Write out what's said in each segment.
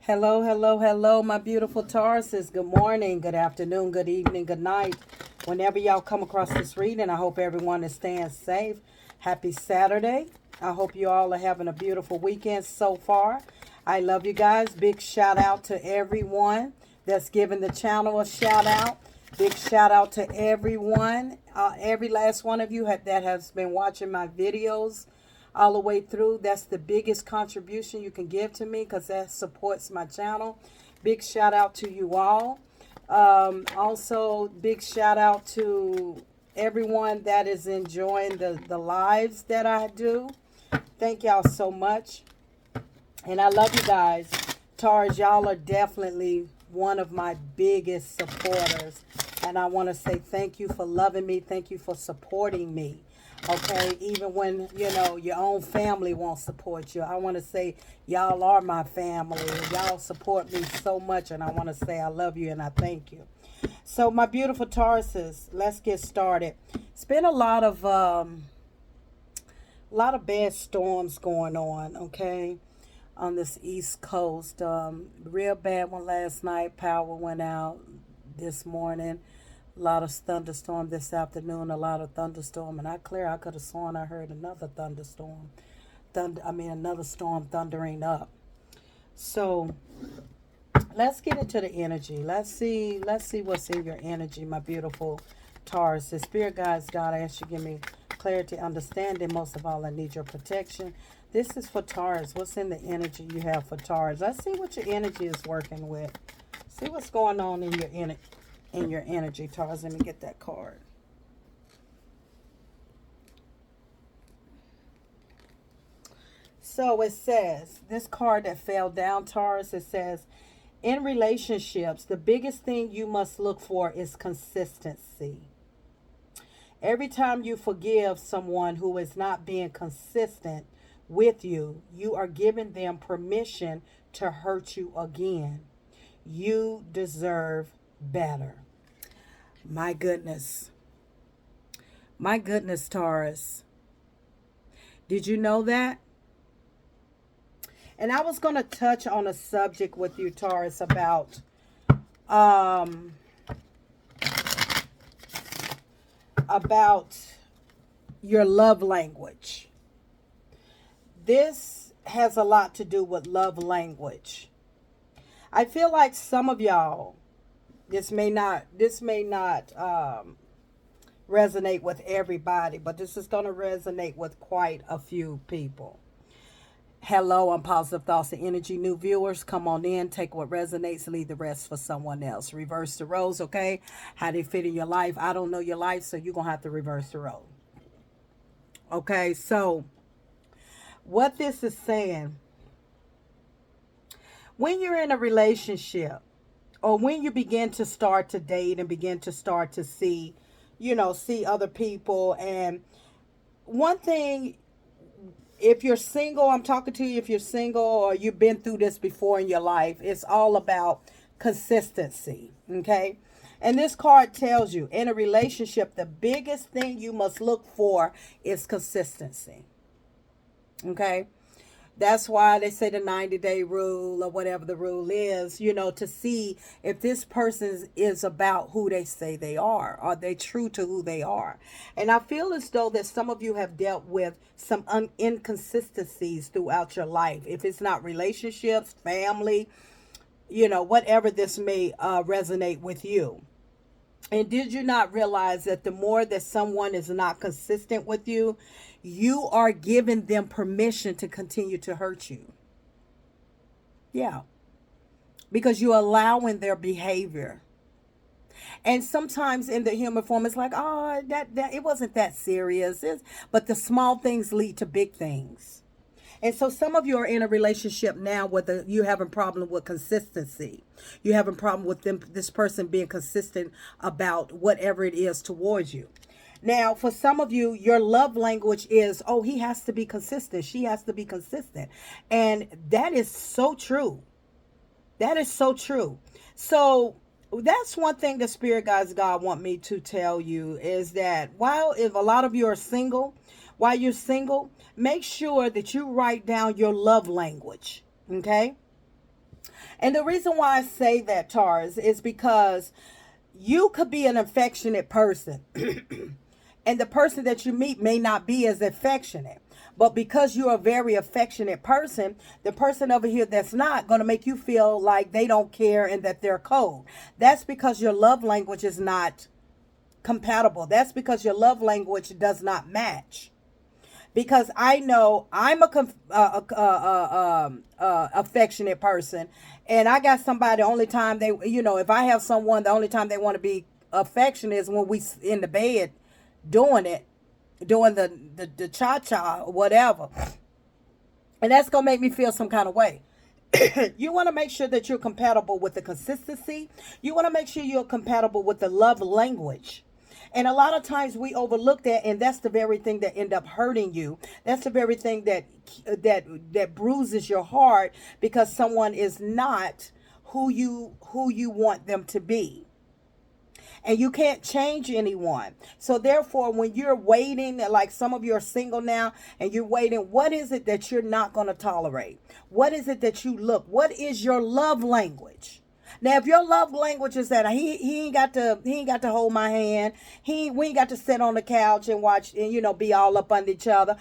Hello, hello, hello, my beautiful Tauruses. Good morning, good afternoon, good evening, good night. Whenever y'all come across this reading, I hope everyone is staying safe. Happy Saturday. I hope you all are having a beautiful weekend so far. I love you guys. Big shout out to everyone that's giving the channel a shout out. Big shout out to everyone, every last one of you that has been watching my videos all the way through. That's the biggest contribution you can give to me because that supports my channel. Big shout out to you all. Also, big shout out to everyone that is enjoying the lives that I do. Thank y'all so much. And I love you guys. Taurus, y'all are definitely one of my biggest supporters. And I want to say thank you for loving me. Thank you for supporting me. Okay, even when, you know, your own family won't support you. I want to say y'all are my family. Y'all support me so much. And I want to say I love you and I thank you. So my beautiful Tauruses, let's get started. It's been a lot of bad storms going on, okay, on this East Coast. Real bad one last night. Power went out this morning. A lot of thunderstorm this afternoon. A lot of thunderstorm, and I could have sworn I heard another thunderstorm. Another storm thundering up. So let's get into the energy. Let's see what's in your energy, my beautiful Taurus. The spirit guides, God, I ask you to give me clarity, understanding. Most of all, I need your protection. This is for Taurus. What's in the energy you have for Taurus? Let's see what your energy is working with. See what's going on in your energy, Taurus. Let me get that card. So it says, this card that fell down, Taurus, it says, in relationships, the biggest thing you must look for is consistency. Every time you forgive someone who is not being consistent with you, you are giving them permission to hurt you again. You deserve better. My goodness. My goodness, Taurus. Did you know that? And I was going to touch on a subject with you, Taurus, about your love language. This has a lot to do with love language. I feel like some of y'all, this may not resonate with everybody, but this is going to resonate with quite a few people. Hello, I'm Positive Thoughts and Energy. New viewers, come on in, take what resonates, leave the rest for someone else. Reverse the roles, okay? How they fit in your life. I don't know your life, so you're going to have to reverse the role. Okay, so what this is saying, when you're in a relationship or when you begin to start to date and begin to start to see other people, and one thing, if you're single, I'm talking to you, if you're single or you've been through this before in your life, it's all about consistency, okay? And this card tells you, in a relationship, the biggest thing you must look for is consistency, okay? That's why they say the 90-day rule or whatever the rule is, to see if this person is about who they say they are. Are they true to who they are? And I feel as though that some of you have dealt with some inconsistencies throughout your life. If it's not relationships, family, whatever this may resonate with you. And did you not realize that the more that someone is not consistent with you, you are giving them permission to continue to hurt you? Yeah. Because you're allowing their behavior. And sometimes in the human form, it's like, oh, that it wasn't that serious. But the small things lead to big things. And so some of you are in a relationship now where you having a problem with consistency. You having a problem with this person being consistent about whatever it is towards you. Now, for some of you, your love language is, oh, he has to be consistent. She has to be consistent. And that is so true. That is so true. So that's one thing the Spirit Guides God want me to tell you is that if a lot of you are single, while you're single, make sure that you write down your love language, okay? And the reason why I say that, Taurus, is because you could be an affectionate person, and the person that you meet may not be as affectionate. But because you're a very affectionate person, the person over here that's not going to make you feel like they don't care and that they're cold. That's because your love language is not compatible. That's because your love language does not match. Because I know I'm affectionate person, and I got somebody. The only time they, if I have someone, the only time they want to be affectionate is when we in the bed doing it, doing the cha cha or whatever, and that's gonna make me feel some kind of way. You want to make sure that you're compatible with the consistency. You want to make sure you're compatible with the love language. And a lot of times we overlook that, and that's the very thing that end up hurting you. That's the very thing that bruises your heart, because someone is not who you want them to be. And you can't change anyone. So therefore, when you're waiting, like some of you are single now and you're waiting, what is it that you're not going to tolerate? What is it that you look? What is your love language? Now, if your love language is that he ain't got to hold my hand, we ain't got to sit on the couch and watch and be all up under each other.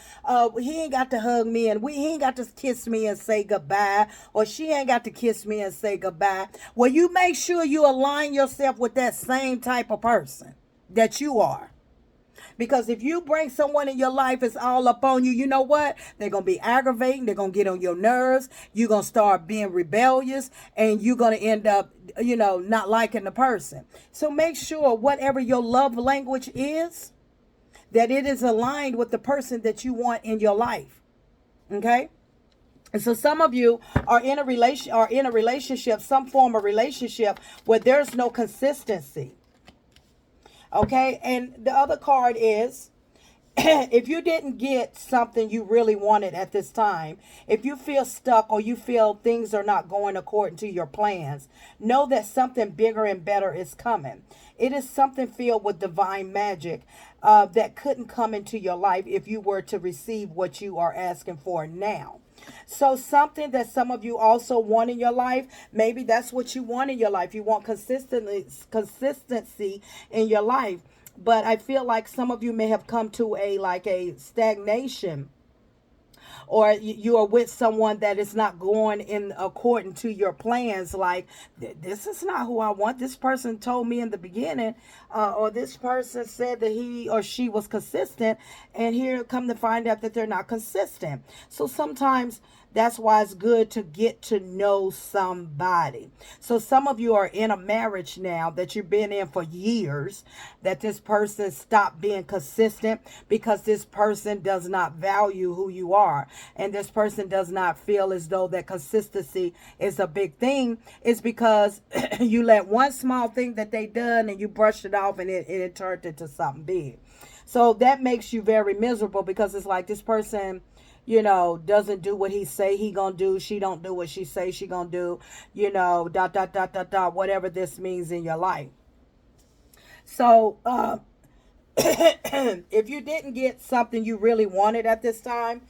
He ain't got to hug me, and he ain't got to kiss me and say goodbye, or she ain't got to kiss me and say goodbye. Well, you make sure you align yourself with that same type of person that you are. Because if you bring someone in your life, it's all up on you. You know what? They're going to be aggravating. They're going to get on your nerves. You're going to start being rebellious, and you're going to end up, not liking the person. So make sure whatever your love language is, that it is aligned with the person that you want in your life. Okay? And so some of you are in a relationship, some form of relationship where there's no consistency. Okay, and the other card is if you didn't get something you really wanted at this time, if you feel stuck or you feel things are not going according to your plans, know that something bigger and better is coming. It is something filled with divine magic that couldn't come into your life if you were to receive what you are asking for now. So something that some of you also want in your life, maybe that's what you want in your life. You want consistency in your life. But I feel like some of you may have come to a stagnation, or you are with someone that is not going in according to your plans. Like, this is not who I want. This person told me in the beginning, or this person said that he or she was consistent, and here come to find out that they're not consistent. So sometimes that's why it's good to get to know somebody. So some of you are in a marriage now that you've been in for years, that this person stopped being consistent because this person does not value who you are. And this person does not feel as though that consistency is a big thing. It's because you let one small thing that they done and you brushed it off, and it turned into something big. So that makes you very miserable, because it's like this person doesn't do what he say he gonna do. She don't do what she say she gonna do, dot, dot, dot, dot, dot, whatever this means in your life. So, if you didn't get something you really wanted at this time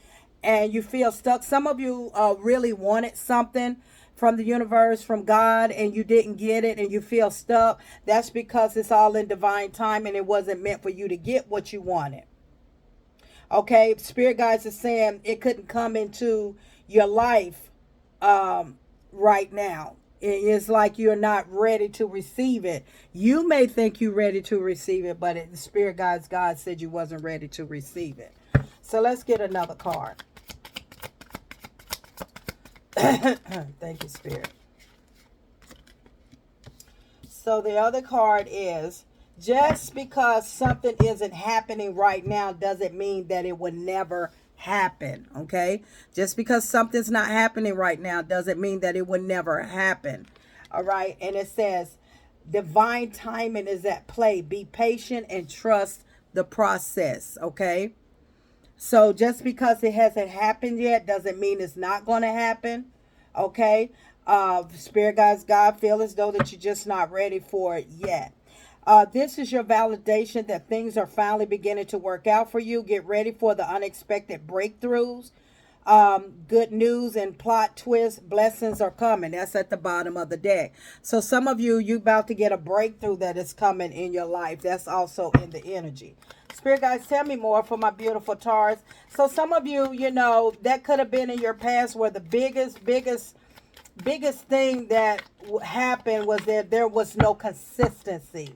and you feel stuck, some of you really wanted something from the universe, from God, and you didn't get it and you feel stuck. That's because it's all in divine time and it wasn't meant for you to get what you wanted. Okay, Spirit guides are saying it couldn't come into your life right now. It's like you're not ready to receive it. You may think you're ready to receive it, but the Spirit guides, God said you wasn't ready to receive it. So let's get another card. Thank you, Spirit. So the other card is, just because something isn't happening right now doesn't mean that it would never happen. Okay, just because something's not happening right now doesn't mean that it would never happen. All right, and it says divine timing is at play. Be patient and trust the process. Okay, so just because it hasn't happened yet doesn't mean it's not going to happen. Okay, Spirit guides, God feel as though that you're just not ready for it yet. This is your validation that things are finally beginning to work out for you. Get ready for the unexpected breakthroughs. Good news and plot twist, blessings are coming. That's at the bottom of the deck. So some of you about to get a breakthrough that is coming in your life. That's also in the energy. Spirit guys, tell me more for my beautiful Taurus. So some of you, that could have been in your past where the biggest thing that happened was that there was no consistency.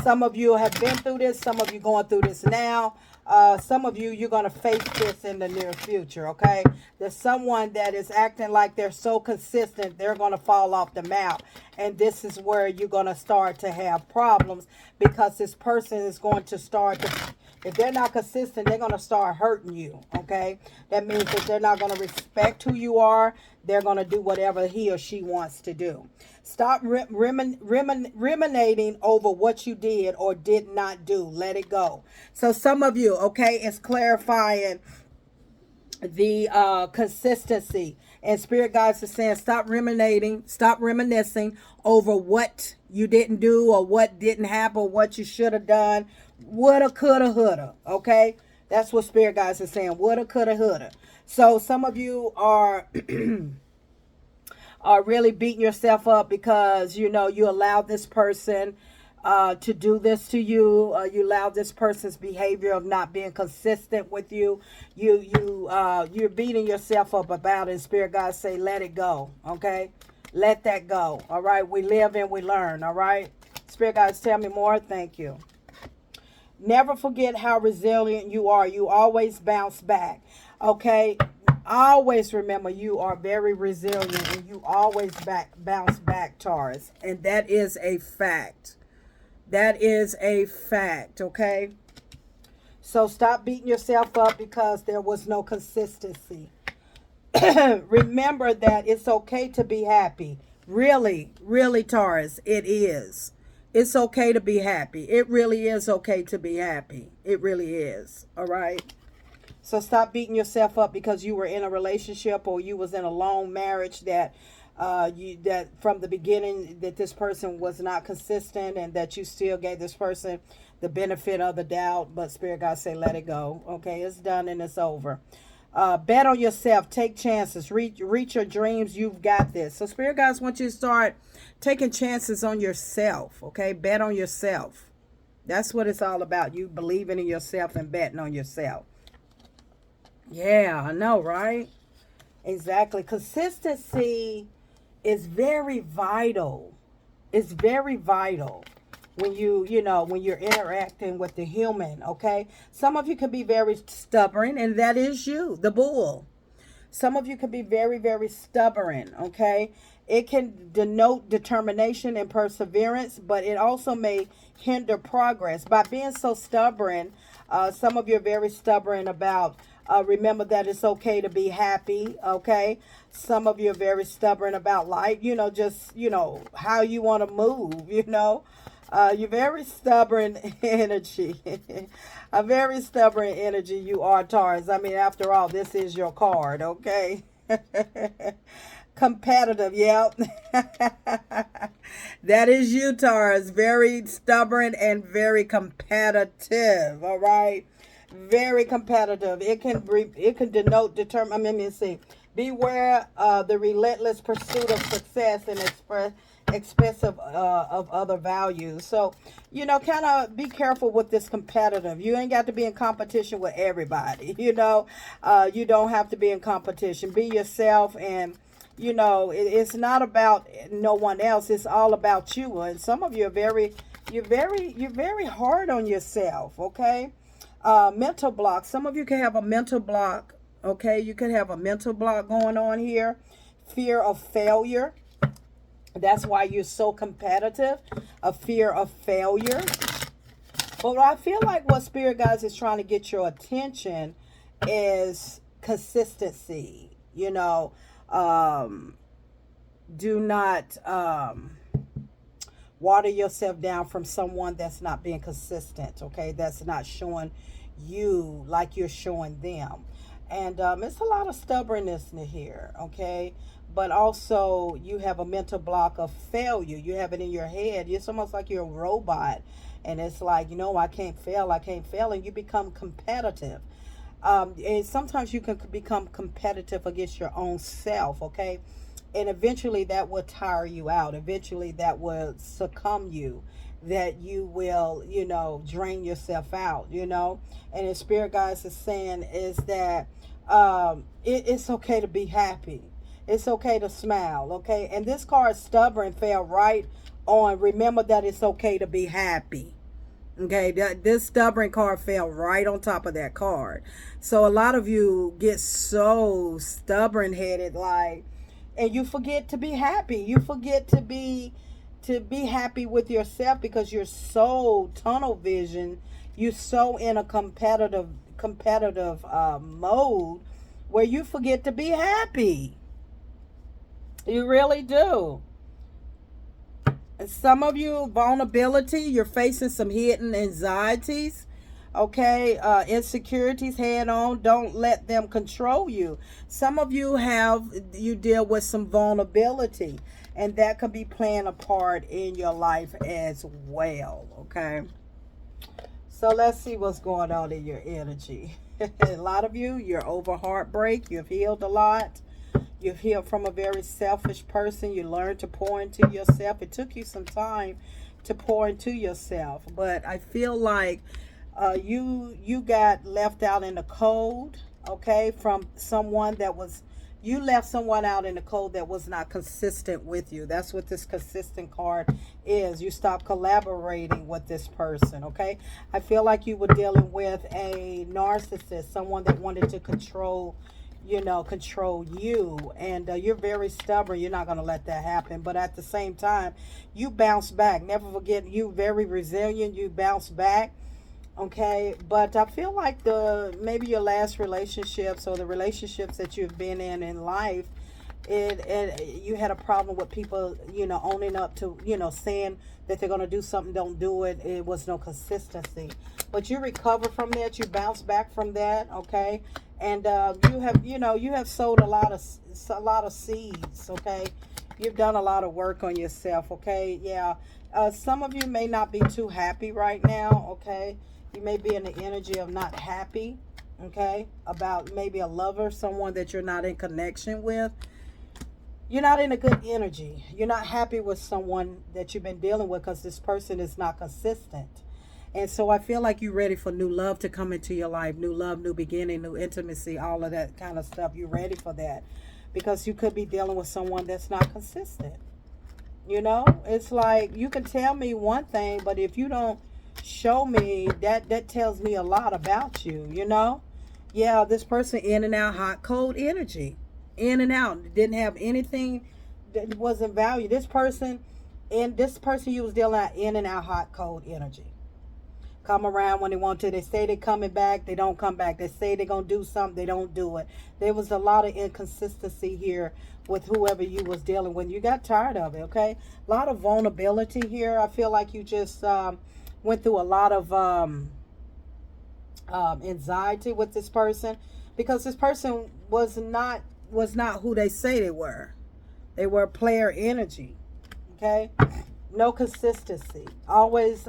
Some of you have been through this. Some of you going through this now. Some of you, you're going to face this in the near future, okay? There's someone that is acting like they're so consistent, they're going to fall off the map. And this is where you're going to start to have problems, because this person is going to start to, if they're not consistent, they're going to start hurting you, okay? That means that they're not going to respect who you are. They're going to do whatever he or she wants to do. Stop ruminating over what you did or did not do. Let it go. So some of you, okay, it's clarifying the consistency. And Spirit Guides is saying stop reminiscing over what you didn't do or what didn't happen, what you should have done. Woulda, coulda, woulda. Okay? That's what Spirit Guides is saying. Woulda, coulda, woulda. So some of you are are really beating yourself up because you allowed this person to do this to you. You allowed this person's behavior of not being consistent with you. You're beating yourself up about it. Spirit guides say let it go. Okay, let that go. All right, we live and we learn. All right, Spirit guides, tell me more. Thank you. Never forget how resilient you are. You always bounce back. Okay, always remember you are very resilient and you always bounce back, Taurus. And that is a fact. That is a fact, okay? So stop beating yourself up because there was no consistency. Remember that it's okay to be happy. Really, really, Taurus, it is. It's okay to be happy. It really is okay to be happy. It really is, all right? So stop beating yourself up because you were in a relationship or you was in a long marriage that that from the beginning that this person was not consistent and that you still gave this person the benefit of the doubt. But Spirit God say let it go. Okay, it's done and it's over. Bet on yourself. Take chances. Reach your dreams. You've got this. So Spirit guides want you to start taking chances on yourself. Okay, bet on yourself. That's what it's all about. You believing in yourself and betting on yourself. Yeah, I know, right? Exactly. Consistency is very vital. It's very vital when when you're interacting with the human, okay? Some of you can be very stubborn, and that is you, the bull. Some of you can be very, very stubborn, okay? It can denote determination and perseverance, but it also may hinder progress. By being so stubborn, some of you are very stubborn about remember that it's okay to be happy, okay? Some of you are very stubborn about life, just, how you want to move, You're very stubborn energy. A very stubborn energy you are, Taurus. I mean, after all, this is your card, okay? Competitive, yep. That is you, Taurus. Very stubborn and very competitive, all right? Very competitive. It can denote beware the relentless pursuit of success and expensive of other values. So kind of be careful with this competitive. You ain't got to be in competition with everybody. You don't have to be in competition. Be yourself, and it's not about no one else. It's all about you. And some of you are you're very hard on yourself, okay? Mental block. Some of you can have a mental block, okay? You could have a mental block going on here. Fear of failure. That's why you're so competitive. A fear of failure. But I feel like what Spirit Guides is trying to get your attention is consistency. Do not water yourself down from someone that's not being consistent, okay? That's not showing you like you're showing them. And it's a lot of stubbornness in here, okay? But also you have a mental block of failure. You have it in your head. It's almost like you're a robot. And it's like, I can't fail. And you become competitive. And sometimes you can become competitive against your own self, okay? And eventually that will tire you out. Eventually that will succumb you, that you will, drain yourself out, And the spirit guides is saying is that it's okay to be happy. It's okay to smile, okay? And this card, stubborn, fell right on. Remember that it's okay to be happy. Okay, this stubborn card fell right on top of that card. So a lot of you get so stubborn headed, like, and you forget to be happy. You forget to be happy with yourself because you're so tunnel vision. You're so in a competitive mode where you forget to be happy. You really do. Some of you, vulnerability, you're facing some hidden anxieties, okay, insecurities head on. Don't let them control you. Some of you deal with some vulnerability, and that could be playing a part in your life as well, okay? So let's see what's going on in your energy. A lot of you, you're over heartbreak. You've healed a lot. You've healed from a very selfish person. You learned to pour into yourself. It took you some time to pour into yourself, but I feel like you got left out in the cold, okay, from someone that was, you left someone out in the cold that was not consistent with you. That's what this consistent card is. You stopped collaborating with this person, okay? I feel like you were dealing with a narcissist, someone that wanted to control you, and you're very stubborn. You're not going to let that happen, but at the same time you bounce back. Never forget, you very resilient. You bounce back, okay? But I feel like maybe your last relationships or the relationships that you've been in life, you had a problem with people, owning up to, saying that they're going to do something, don't do it. It was no consistency, but you recover from that. You bounce back from that, okay? And you have sowed a lot of seeds, okay? You've done a lot of work on yourself, okay? Yeah. Some of you may not be too happy right now, okay? You may be in the energy of not happy, okay? About maybe a lover, someone that you're not in connection with. You're not in a good energy. You're not happy with someone that you've been dealing with because this person is not consistent. And so I feel like you're ready for new love to come into your life. New love, new beginning, new intimacy, all of that kind of stuff. You're ready for that because you could be dealing with someone that's not consistent. It's like you can tell me one thing, but if you don't show me that tells me a lot about you, Yeah, this person in and out, hot, cold energy. In and out. Didn't have anything that wasn't value. This person you was dealing out in and out, hot, cold energy. Come around when they want to. They say they're coming back. They don't come back. They say they're going to do something. They don't do it. There was a lot of inconsistency here with whoever you was dealing with. You got tired of it, okay? A lot of vulnerability here. I feel like you just went through a lot of anxiety with this person because this person was not who they say they were. They were player energy, okay? No consistency. Always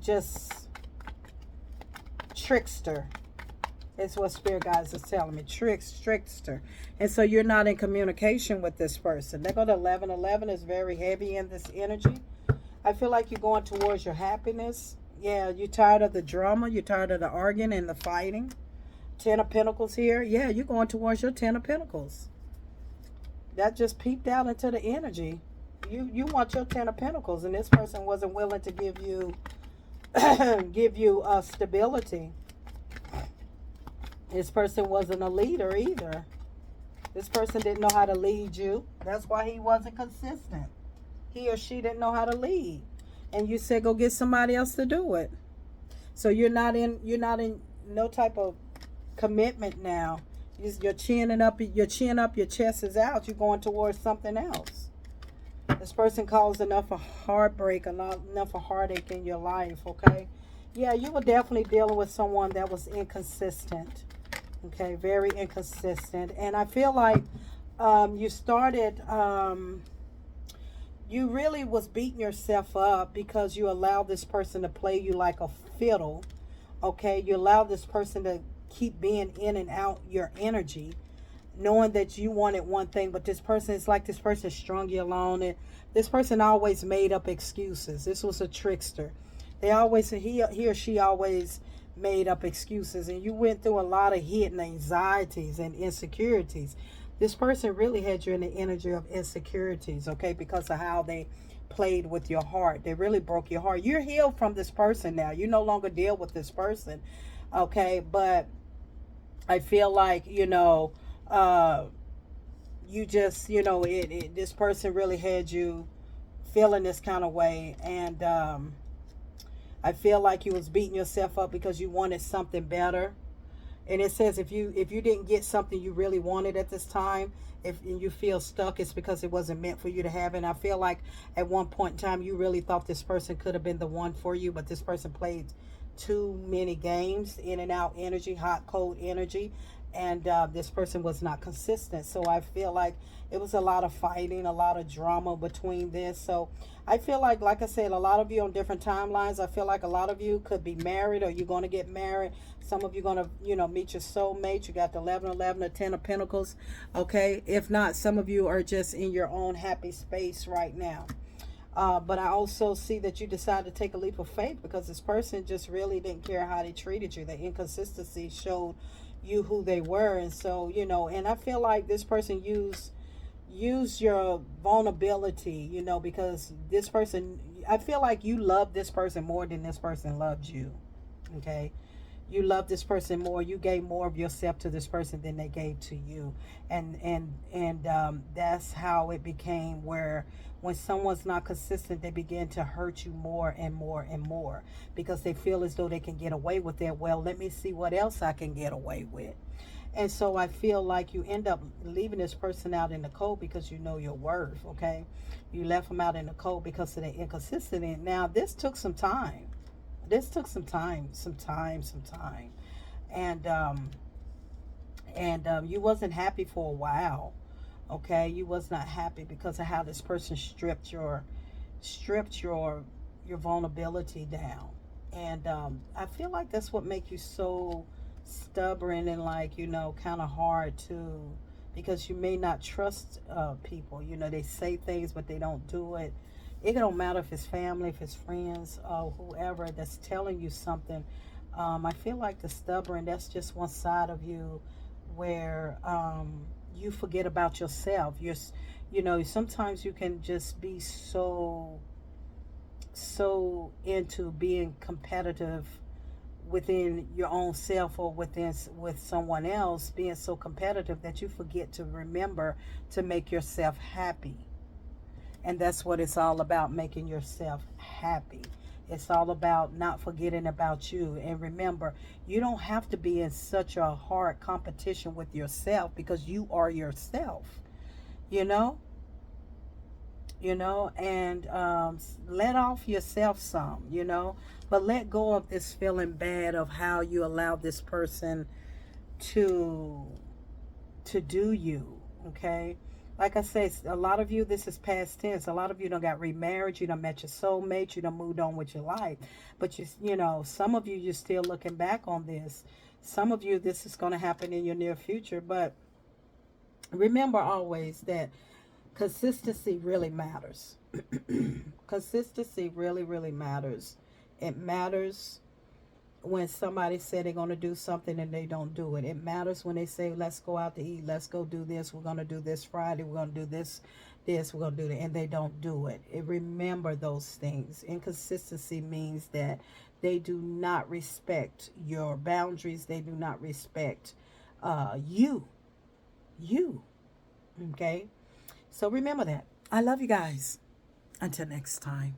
just trickster. It's what spirit guides is telling me. Trickster. And so you're not in communication with this person. They go to 11. Is very heavy in this energy. I feel like you're going towards your happiness. Yeah, you're tired of the drama. You're tired of the arguing and the fighting. 10 of Pentacles here. Yeah, you're going towards your 10 of Pentacles. That just peeped out into the energy. You want your 10 of Pentacles, and this person wasn't willing to give you stability. This person wasn't a leader either. This person didn't know how to lead you. That's why he wasn't consistent. He or she didn't know how to lead, and you said go get somebody else to do it. So you're not in no type of commitment now. Your chin up, your chest is out. You're going towards something else. This person caused enough of heartbreak, enough of heartache in your life, okay? Yeah, you were definitely dealing with someone that was inconsistent, okay? Very inconsistent. And I feel like you started, you really was beating yourself up because you allowed this person to play you like a fiddle, Okay, you allow this person to keep being in and out your energy, knowing that you wanted one thing, but this person, it's like this person strung you along, and this person always made up excuses. This was a trickster. They always, he or she always made up excuses, and you went through a lot of hidden anxieties and insecurities. This person really had you in the energy of insecurities, okay, because of how they played with your heart. They really broke your heart. You're healed from this person now. You no longer deal with this person, okay, but I feel like, uh, you just, this person really had you feeling this kind of way. And I feel like you was beating yourself up because you wanted something better. And it says if you didn't get something you really wanted at this time, if you feel stuck, it's because it wasn't meant for you to have. And I feel like at one point in time you really thought this person could have been the one for you, but this person played too many games, in and out energy, hot cold energy, and this person was not consistent. So I feel like it was a lot of fighting, a lot of drama between this. So I feel like I said, a lot of you on different timelines. I feel like a lot of you could be married, or you're going to get married. Some of you going to, meet your soulmate. You got the 11, the 10 of Pentacles. Okay. If not, some of you are just in your own happy space right now. But I also see that you decided to take a leap of faith, because this person just really didn't care how they treated you. The inconsistency showed you who they were. And so, and I feel like this person use your vulnerability, because this person, I feel like you love this person more than this person loved you. Okay. You love this person more. You gave more of yourself to this person than they gave to you. And that's how it became, where when someone's not consistent, they begin to hurt you more and more and more, because they feel as though they can get away with it. Well, let me see what else I can get away with. And so I feel like you end up leaving this person out in the cold because you know your worth, okay? You left them out in the cold because of the inconsistency. Now, this took some time. This took some time, some time. And you wasn't happy for a while, okay? You was not happy because of how this person stripped your vulnerability down. And I feel like that's what makes you so stubborn, and like, kind of hard to, because you may not trust people. They say things but they don't do it. It don't matter if it's family, if it's friends, whoever that's telling you something. I feel like the stubborn, that's just one side of you, where you forget about yourself. Sometimes you can just be so into being competitive within your own self, or with someone else, being so competitive that you forget to remember to make yourself happy. And that's what it's all about, making yourself happy. It's all about not forgetting about you. And remember, you don't have to be in such a hard competition with yourself, because you are yourself, you know? And let off yourself some, but let go of this feeling bad of how you allowed this person to do you, okay? Like I say, a lot of you, this is past tense. A lot of you done got remarried, you done met your soulmate, you done moved on with your life. But some of you, you're still looking back on this. Some of you, this is going to happen in your near future. But remember always that consistency really matters. Consistency really, really matters. It matters when somebody said they're going to do something and they don't do it. It matters when they say, let's go out to eat, let's go do this, we're going to do this Friday, we're going to do this, we're going to do that, and they don't do it. Remember those things. Inconsistency means that they do not respect your boundaries. They do not respect you. Okay? So remember that. I love you guys. Until next time.